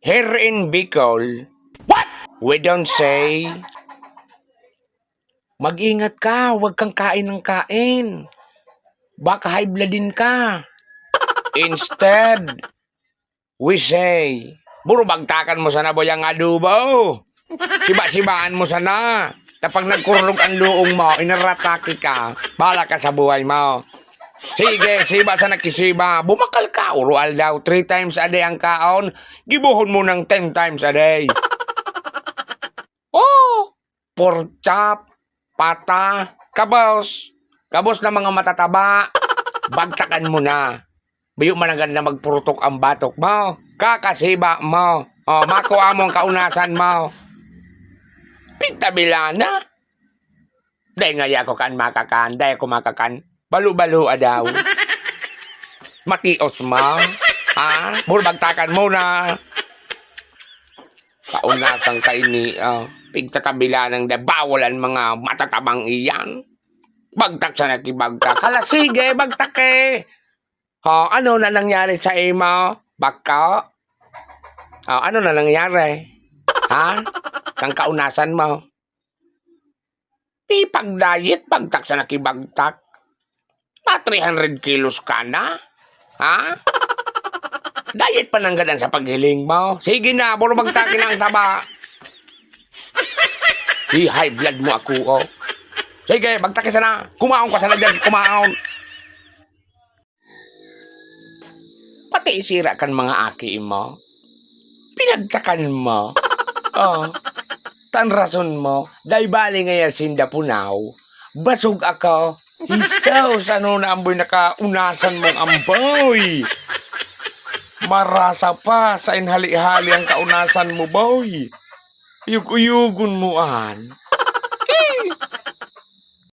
Here in Bicol, we don't say, mag-ingat ka, huwag kang kain ng kain. Baka high bloodin ka. Instead, we say, buro bagtakan mo sana boy ang adobo. Siba-sibaan mo sana. Kapag nagkurlog ang luong mo, inaratake ka, bahala ka sa buhay mo. Sige, siba sa nakisiba. Bumakal ka, urual daw. 3 times a day ang kaon. Gibuhon mo ng 10 times a day. Oh, pork chop, pata, kabos. Kabos na mga matataba. Bagtakan mo na. Biyo managan na magpurutok ang batok mo. Kakasiba mo. Oh, makuha mo ang kaunasan mo. Pintabila na. Dahil nga ako kan makakan. Dahil ako makakan. Balu-balu daw. Matios mo. Ha? Bulbagtakan mo na. Kaunatang kaini. Pigtatabila ng bawalan mga matatabang iyan. Bagtak sa nakibagtak. Hala, sige, bagtak eh. Ano na nangyari sa imo? Baka? Ano na nangyari? Ha? Kang kaunasan mo? Pag-diet, bagtak sa nakibagtak. 300 kilos ka na? Ha? Diet pa nang gadan sa paghiling mo? Sige na, puro bagtakin ang taba. I-high blood mo ako, oh. Sige, bagtakin sana. Kumaon ka sana dyan, kumaon. Pati isira kan mga aki mo. Pinagtakan mo. Oh. Tan rason mo, dahil bali ngayon sinda punaw. Basog ako. Hisaw, ano na amboy nakaunasan mong amboy. Marasa pa sa inhali-hali ang kaunasan mo, boy. Uyug-uyugon mo an.